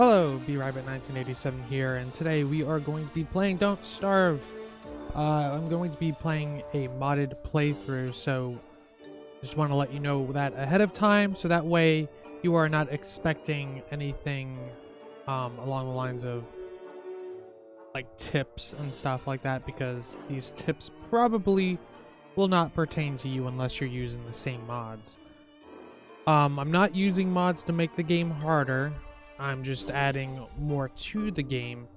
Hello, Brabbit 1987 here, and today we are going to be playing Don't Starve. I'm going to be playing a modded playthrough, so just want to let you know that ahead of time, so that way you are not expecting anything along the lines of like tips and stuff like that, because these tips probably will not pertain to you unless you're using the same mods. I'm not using mods to make the game harder. I'm just adding more to the game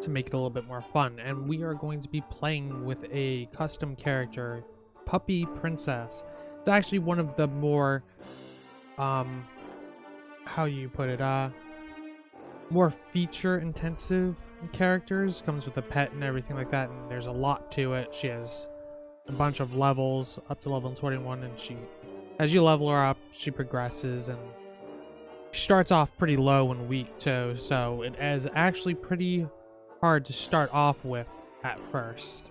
to make it a little bit more fun. And we are going to be playing with a custom character, Puppy Princess. It's actually one of the more, how you put it, more feature intensive characters. Comes with a pet and everything like that, and there's a lot to it. She has a bunch of levels up to level 21, and as you level her up, she progresses, and she starts off pretty low and weak too, so it is actually pretty hard to start off with at first.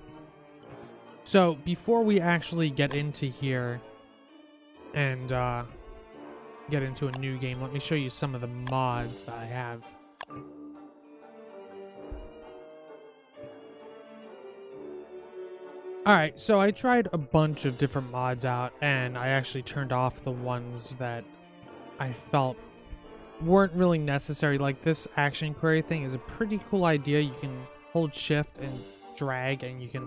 So before we actually get into here and get into a new game, let me show you some of the mods that I have. Alright, so I tried a bunch of different mods out, and I actually turned off the ones that I felt weren't really necessary. Like this action query thing is a pretty cool idea. You can hold shift and drag, and you can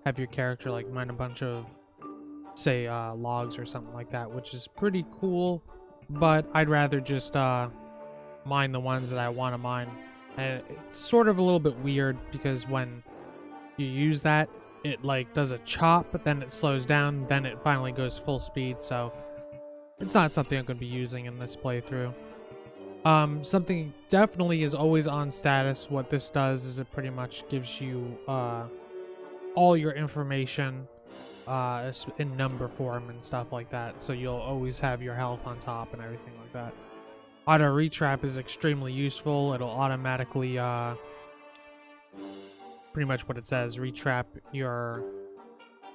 have your character like mine a bunch of, say, logs or something like that, which is pretty cool. But I'd rather just mine the ones that I want to mine. And it's sort of a little bit weird because when you use that, it like does a chop, but then it slows down, then it finally goes full speed. So it's not something I'm going to be using in this playthrough. Something definitely is always on status. What this does is it pretty much gives you all your information in number form and stuff like that, so you'll always have your health on top and everything like that. Auto retrap is extremely useful. It'll automatically pretty much what it says, retrap your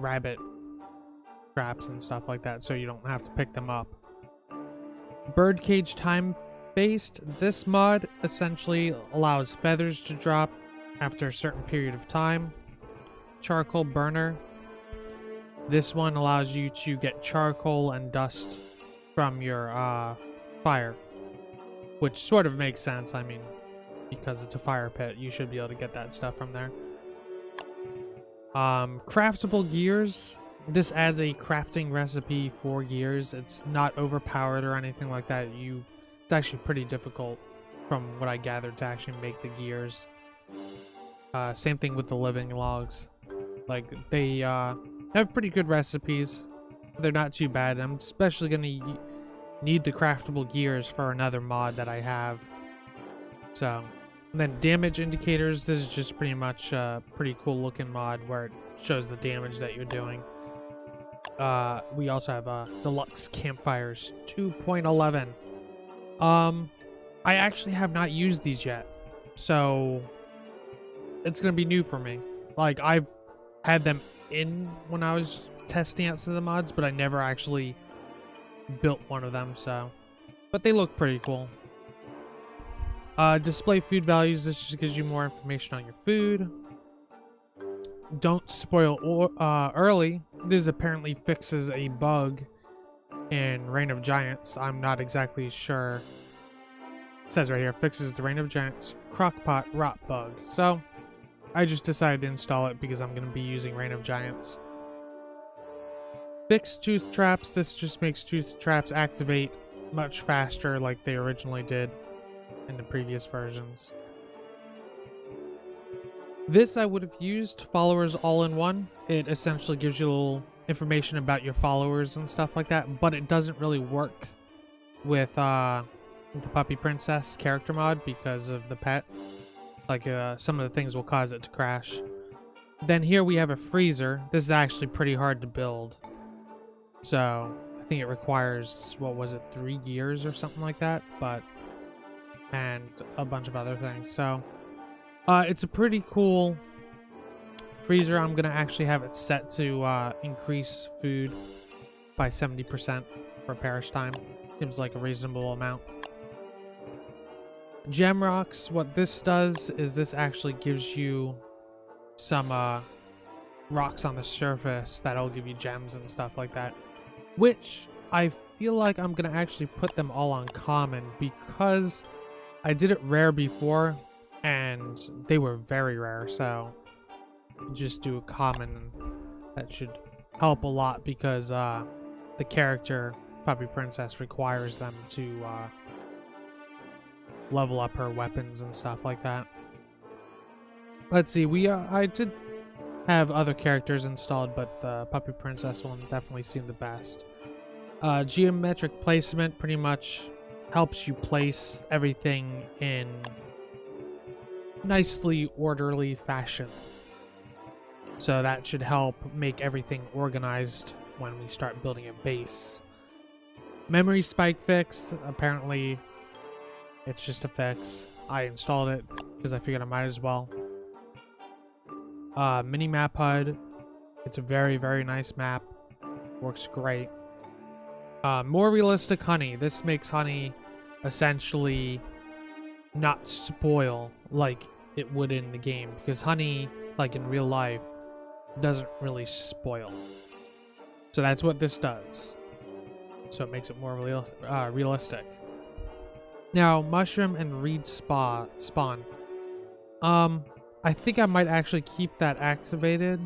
rabbit traps and stuff like that, so you don't have to pick them up. Birdcage time based. This mod essentially allows feathers to drop after a certain period of time. Charcoal burner. This one allows you to get charcoal and dust from your fire, which sort of makes sense. I mean, because it's a fire pit, you should be able to get that stuff from there. Craftable gears. This adds a crafting recipe for gears. It's not overpowered or anything like that. It's actually pretty difficult from what I gathered to actually make the gears. Same thing with the living logs. Like, they have pretty good recipes. They're not too bad. I'm especially going to need the craftable gears for another mod that I have. So, and then damage indicators. This is just pretty much a pretty cool looking mod where it shows the damage that you're doing. We also have deluxe campfires 2.11. I actually have not used these yet, so it's gonna be new for me. Like, I've had them in when I was testing out some of the mods, but I never actually built one of them, so. But they look pretty cool. Display food values. This just gives you more information on your food. Don't spoil early. This apparently fixes a bug in Reign of Giants. I'm not exactly sure. It says right here, fixes the Reign of Giants crockpot rot bug. So I just decided to install it because I'm going to be using Reign of Giants. Fix tooth traps. This just makes tooth traps activate much faster like they originally did in the previous versions. This I would have used followers all-in-one. It essentially gives you a little information about your followers and stuff like that, but it doesn't really work with the Puppy Princess character mod because of the pet. Like, some of the things will cause it to crash. Then here we have a freezer. This is actually pretty hard to build. So, I think it requires, what was it, 3 gears or something like that? And a bunch of other things. So, it's a pretty cool freezer. I'm going to actually have it set to increase food by 70% for perish time. Seems like a reasonable amount. Gem rocks, what this does is this actually gives you some rocks on the surface that'll give you gems and stuff like that, which I feel like I'm gonna actually put them all on common because I did it rare before and they were very rare, so just do a common. That should help a lot because the character Puppy Princess requires them to level up her weapons and stuff like that. Let's see, I did have other characters installed, but the Puppy Princess one definitely seemed the best. Geometric placement pretty much helps you place everything in nicely orderly fashion. So that should help make everything organized when we start building a base. Memory spike fixed. Apparently, it's just a fix. I installed it because I figured I might as well. Mini map HUD. It's a very, very nice map. Works great. More realistic honey. This makes honey essentially not spoil like it would in the game, because honey, like in real life, doesn't really spoil. So that's what this does. So it makes it more realistic. Now, mushroom and reed spawn. I think I might actually keep that activated.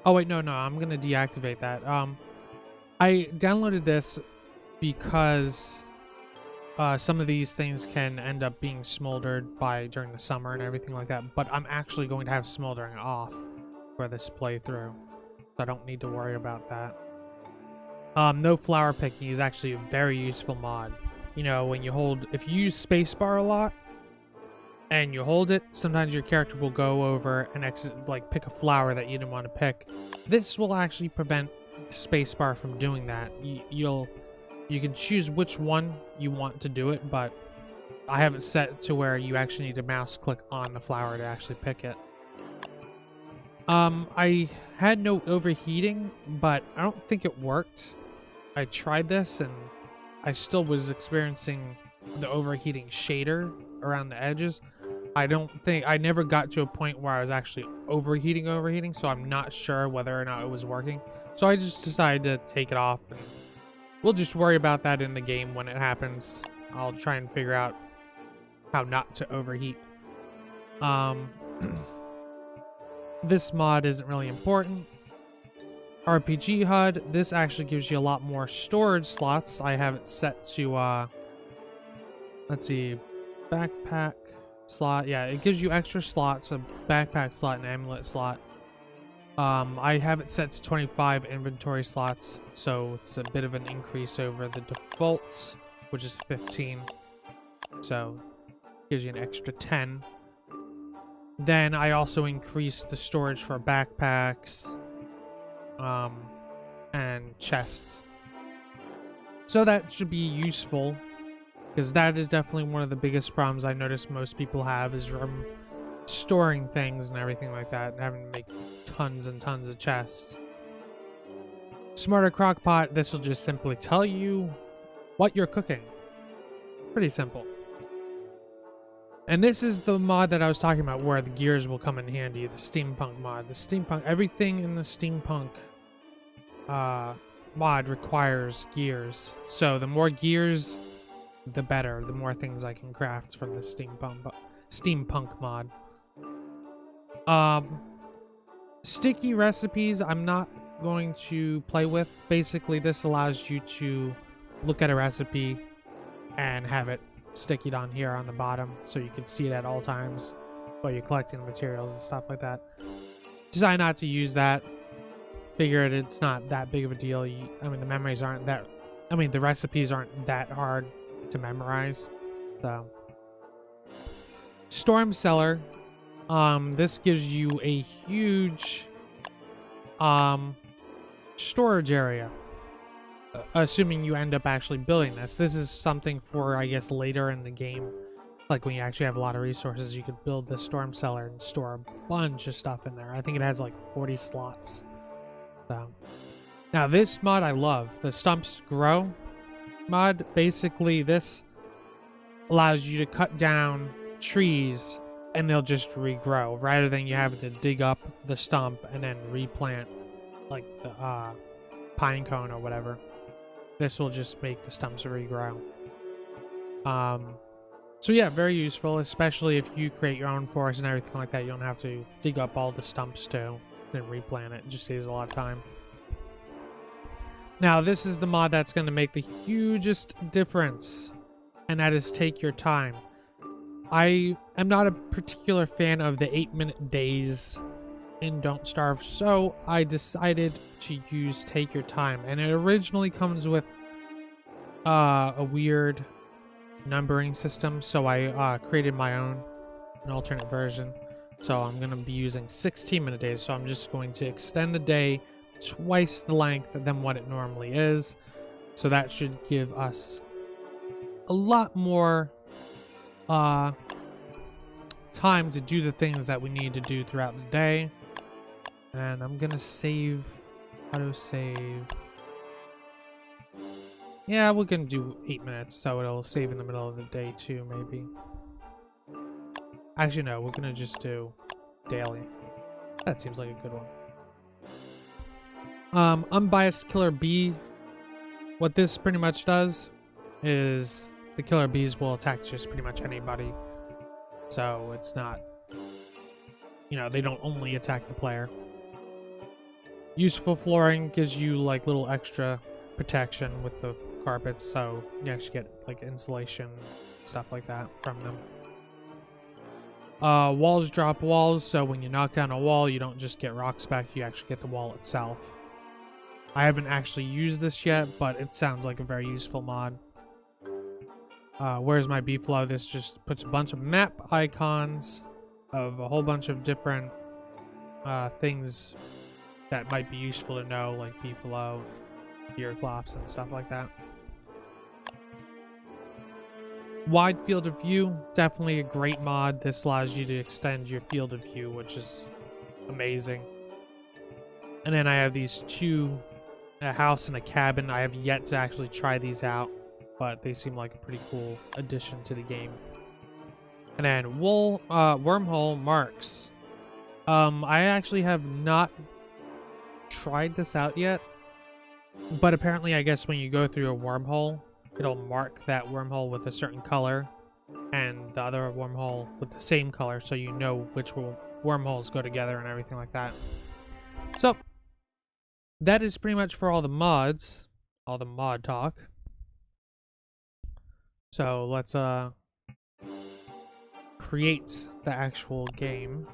Oh wait, no, I'm gonna deactivate that. I downloaded this because some of these things can end up being smoldered during the summer and everything like that, but I'm actually going to have smoldering off for this playthrough, so I don't need to worry about that. No flower picking is actually a very useful mod. You know, when you if you use spacebar a lot and you hold it, sometimes your character will go over and pick a flower that you didn't want to pick. This will actually prevent the spacebar from doing that. You can choose which one you want to do it, but I have it set to where you actually need to mouse click on the flower to actually pick it. I had no overheating, but I don't think it worked. I tried this and I still was experiencing the overheating shader around the edges. I never got to a point where I was actually overheating, so I'm not sure whether or not it was working. So I just decided to take it off, and we'll just worry about that in the game when it happens. I'll try and figure out how not to overheat. This mod isn't really important. RPG HUD, this actually gives you a lot more storage slots. I have it set to, let's see, backpack slot. Yeah, it gives you extra slots, a backpack slot, an amulet slot. I have it set to 25 inventory slots, so it's a bit of an increase over the defaults, which is 15. So, gives you an extra 10. Then I also increased the storage for backpacks, and chests. So that should be useful, because that is definitely one of the biggest problems I noticed most people have, is storing things and everything like that, and having to make tons and tons of chests. Smarter Crockpot, this will just simply tell you what you're cooking. Pretty simple. And this is the mod that I was talking about where the gears will come in handy, the steampunk mod. The steampunk, everything in the steampunk mod requires gears. So the more gears, the better. The more things I can craft from the steampunk mod. Sticky recipes, I'm not going to play with. Basically, this allows you to look at a recipe and have it sticky on here on the bottom, so you can see it at all times while you're collecting the materials and stuff like that. Decided not to use that. Figured it's not that big of a deal. I mean, the recipes aren't that hard to memorize. So, Storm Cellar. This gives you a huge storage area. Assuming you end up actually building this. This is something for, I guess, later in the game. Like when you actually have a lot of resources, you could build the storm cellar and store a bunch of stuff in there. I think it has like 40 slots. So, now this mod I love. The Stumps Grow mod. Basically, this allows you to cut down trees and they'll just regrow rather than you having to dig up the stump and then replant like the pine cone or whatever. This will just make the stumps regrow. So yeah, very useful, especially if you create your own forest and everything like that. You don't have to dig up all the stumps too and replant it. It just saves a lot of time. Now, this is the mod that's going to make the hugest difference, and that is take your time. I am not a particular fan of the 8-minute days in Don't Starve, so I decided to use Take Your Time. And it originally comes with a weird numbering system, so I created my own, an alternate version. So I'm going to be using 16-minute days, so I'm just going to extend the day twice the length than what it normally is. So that should give us a lot more time to do the things that we need to do throughout the day. And I'm gonna save, auto save. Yeah, we're gonna do 8 minutes, so it'll save in the middle of the day too, maybe. Actually, no, we're gonna just do daily. That seems like a good one. Unbiased killer bee. What this pretty much does is the killer bees will attack just pretty much anybody. So it's not, you know, they don't only attack the player. Useful flooring gives you like little extra protection with the carpets, so you actually get like insulation, stuff like that from them. Walls drop walls, so when you knock down a wall, you don't just get rocks back, you actually get the wall itself. I haven't actually used this yet, but it sounds like a very useful mod. Where's my bee flow? This just puts a bunch of map icons of a whole bunch of different things that might be useful to know, like bee flow, deer clops, and stuff like that. Wide field of view, definitely a great mod. This allows you to extend your field of view, which is amazing. And then I have these two, a house and a cabin. I have yet to actually try these out, but they seem like a pretty cool addition to the game. And then wormhole marks. I actually have not tried this out yet, but apparently I guess when you go through a wormhole, it'll mark that wormhole with a certain color and the other wormhole with the same color, so you know which wormholes go together and everything like that. So that is pretty much for all the mods, all the mod talk. So let's create the actual game.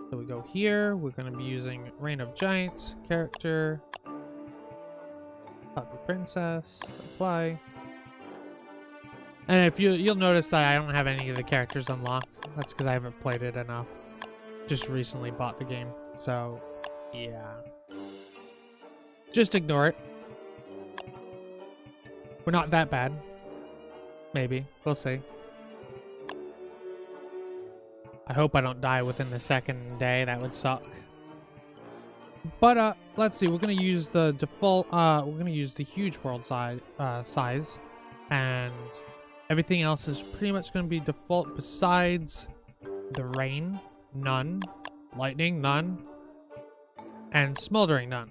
So we go here, we're going to be using Reign of Giants, character, Puppy Princess, apply. And if you'll notice that I don't have any of the characters unlocked. That's because I haven't played it enough. Just recently bought the game, so yeah. Just ignore it. We're not that bad. Maybe. We'll see. I hope I don't die within the second day. That would suck. But let's see. We're gonna use the default. We're gonna use the huge world size, and everything else is pretty much gonna be default besides the rain, none, lightning, none, and smoldering, none.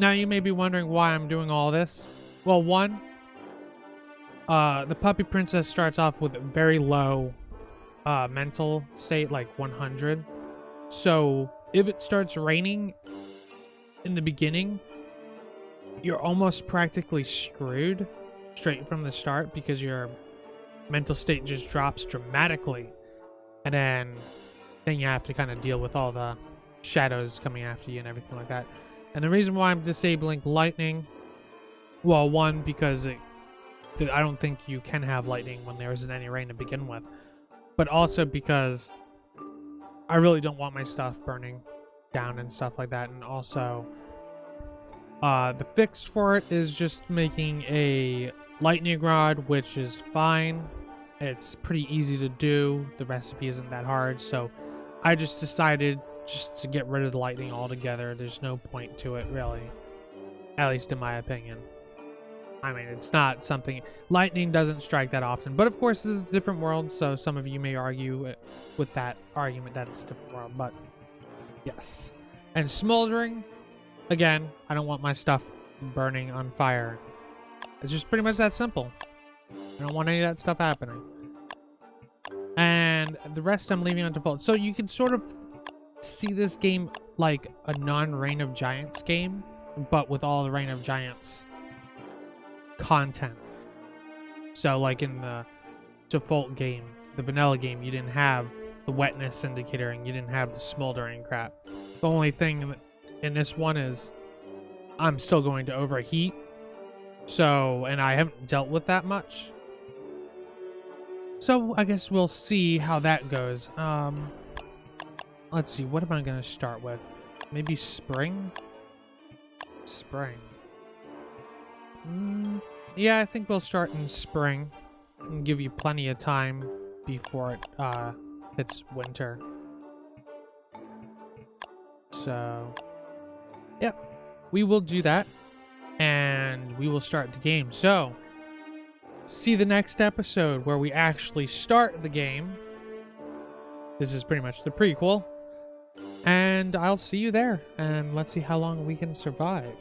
Now you may be wondering why I'm doing all this. Well, one, the Puppy Princess starts off with a very low mental state, like 100. So if it starts raining in the beginning, you're almost practically screwed straight from the start because your mental state just drops dramatically. And then you have to kind of deal with all the shadows coming after you and everything like that. And the reason why I'm disabling lightning, well, one, because I don't think you can have lightning when there isn't any rain to begin with. But also because I really don't want my stuff burning down and stuff like that. And also, the fix for it is just making a lightning rod, which is fine. It's pretty easy to do. The recipe isn't that hard. So I just decided just to get rid of the lightning altogether. There's no point to it, really. At least in my opinion. I mean, it's not something... Lightning doesn't strike that often. But of course, this is a different world, so some of you may argue with that argument that it's a different world, but yes. And smoldering, again, I don't want my stuff burning on fire. It's just pretty much that simple. I don't want any of that stuff happening. And the rest I'm leaving on default. So you can sort of see this game like a non-Reign of Giants game, but with all the Reign of Giants content. So like in the default game, the vanilla game, you didn't have the wetness indicator and you didn't have the smoldering crap. The only thing in this one is I'm still going to overheat. So, and I haven't dealt with that much. So I guess we'll see how that goes. Let's see, what am I going to start with? Maybe spring? Spring. Yeah, I think we'll start in spring and give you plenty of time before it hits winter. So, yep, we will do that and we will start the game. So, see the next episode where we actually start the game. This is pretty much the prequel. And I'll see you there, and let's see how long we can survive.